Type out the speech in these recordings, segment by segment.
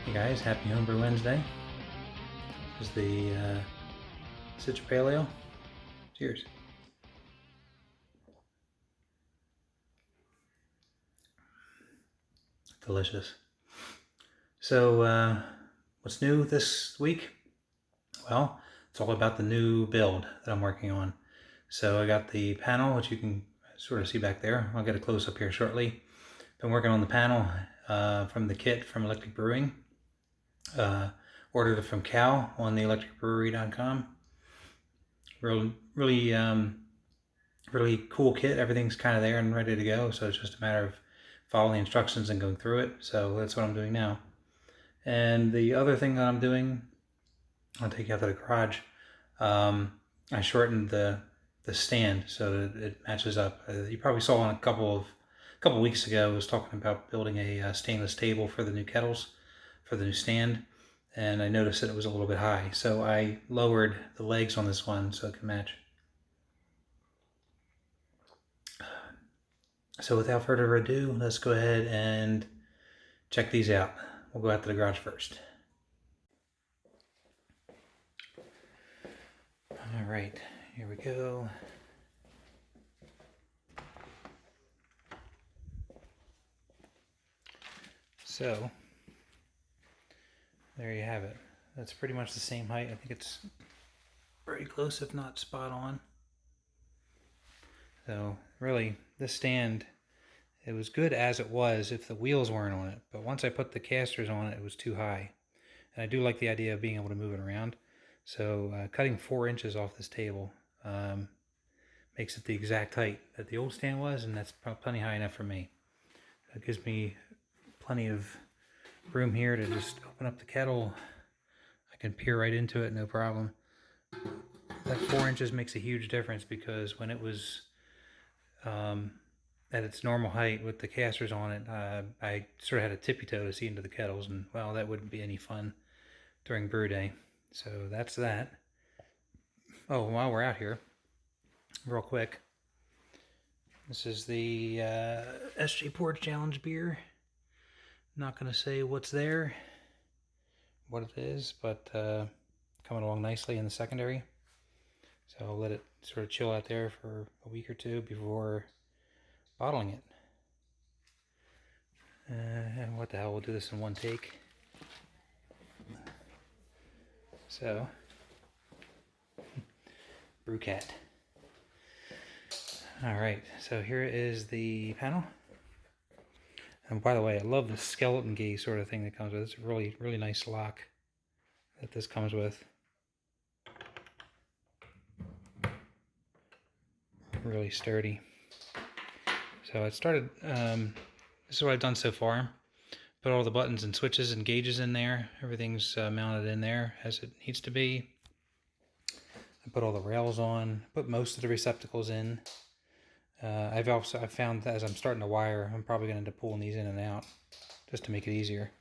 Hey guys, happy Homebrew Wednesday. This is the Citra Pale Ale. Cheers. Delicious. So, what's new this week? Well, it's all about the new build that I'm working on. So I got the panel, which you can sort of see back there. I'll get a close up here shortly. Been working on the panel from the kit from Electric Brewing. Ordered it from Cal on the electricbrewery.com. Really cool kit. Everything's kind of there and ready to go. So it's just a matter of following the instructions and going through it. So that's what I'm doing now. And the other thing that I'm doing, I'll take you out to the garage. I shortened the stand so that it matches up. You probably saw on a couple weeks ago, I was talking about building a stainless table for the new kettles, for the new stand. And I noticed that it was a little bit high. So I lowered the legs on this one so it can match. So without further ado, let's go ahead and check these out. We'll go out to the garage first. All right, here we go. So, there you have it. That's pretty much the same height. I think it's very close, if not spot on. So, really, this stand, it was good as it was if the wheels weren't on it. But once I put the casters on it, it was too high. And I do like the idea of being able to move it around. So cutting 4 inches off this table makes it the exact height that the old stand was, and that's plenty high enough for me. It gives me plenty of room here to just open up the kettle. I can peer right into it, no problem. That 4 inches makes a huge difference because when it was at its normal height with the casters on it, I sort of had a tippy toe to see into the kettles, and well, that wouldn't be any fun during brew day. So that's that. Oh, while we're out here, real quick, this is the SJ Porch Challenge beer. Not going to say what's there, what it is, but coming along nicely in the secondary. So I'll let it sort of chill out there for a week or two before bottling it. And what the hell, we'll do this in one take. So, Brewcat. Alright, so here is the panel. And by the way, I love the skeleton key sort of thing that comes with it. It's a really, really nice lock that this comes with. Really sturdy. So it started, this is what I've done so far. Put all the buttons and switches and gauges in there. Everything's mounted in there as it needs to be. I put all the rails on, put most of the receptacles in. I've found that as I'm starting to wire, I'm probably going to end up pulling these in and out just to make it easier.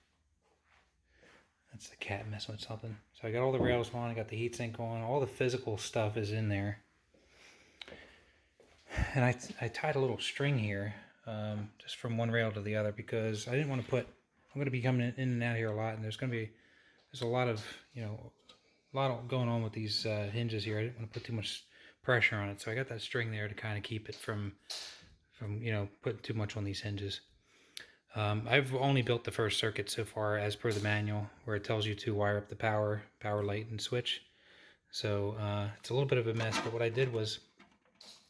That's the cat messing with something. So I got all the rails on, I got the heatsink on, all the physical stuff is in there. And I tied a little string here, just from one rail to the other, because I didn't want to put, I'm going to be coming in and out here a lot, and there's a lot of, a lot going on with these hinges here. I didn't want to put too much pressure on it, so I got that string there to kind of keep it from putting too much on these hinges. I've only built the first circuit so far as per the manual, where it tells you to wire up the power light and switch. So it's a little bit of a mess, but what I did was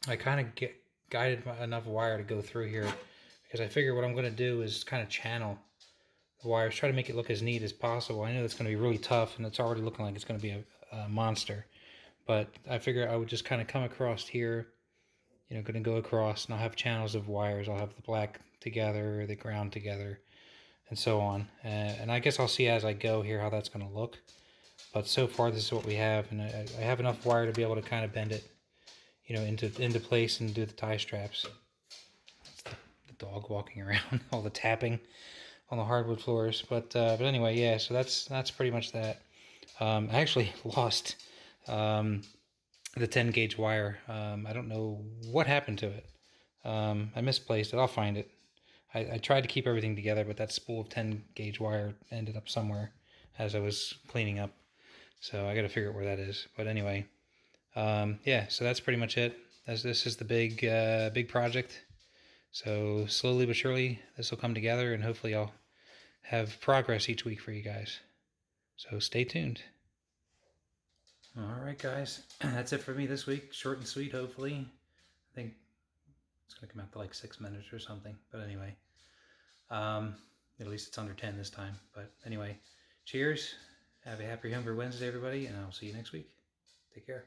I kind of guided enough wire to go through here, because I figure what I'm going to do is kind of channel the wires, try to make it look as neat as possible. I know it's going to be really tough, and it's already looking like it's going to be a monster. But I figure I would just kind of come across here, going to go across, and I'll have channels of wires. I'll have the black together, the ground together, and so on. And I guess I'll see as I go here how that's going to look. But so far, this is what we have, and I have enough wire to be able to kind of bend it, into place and do the tie straps. That's the dog walking around, all the tapping on the hardwood floors. But anyway, yeah. So that's pretty much that. I actually lost the 10 gauge wire. I don't know what happened to it. I misplaced it. I'll find it. I tried to keep everything together, but that spool of 10 gauge wire ended up somewhere as I was cleaning up. So I got to figure out where that is. But anyway, yeah, so that's pretty much it. This is the big project. So slowly but surely, this will come together, and hopefully I'll have progress each week for you guys. So stay tuned. All right, guys, that's it for me this week. Short and sweet, hopefully. I think it's going to come out to like 6 minutes or something. But anyway, at least it's under 10 this time. But anyway, cheers. Have a happy Homebrew Wednesday, everybody, and I'll see you next week. Take care.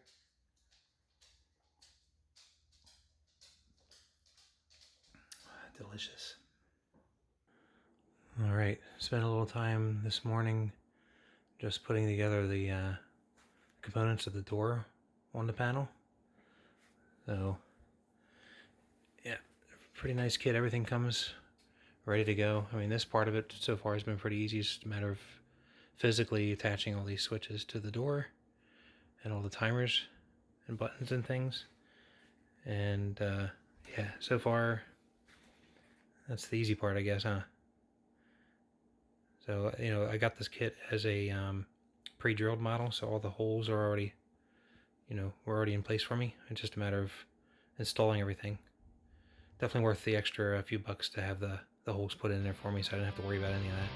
Delicious. All right, spent a little time this morning just putting together the components of the door on the panel. So yeah, pretty nice kit. Everything comes ready to go. I mean, this part of it so far has been pretty easy. It's just a matter of physically attaching all these switches to the door and all the timers and buttons and things. And yeah, so far that's the easy part, I guess, huh? So, you know, I got this kit as a pre-drilled model, so all the holes are already, you know, were already in place for me. It's just a matter of installing everything. Definitely worth the extra few bucks to have the holes put in there for me, so I didn't have to worry about any of that.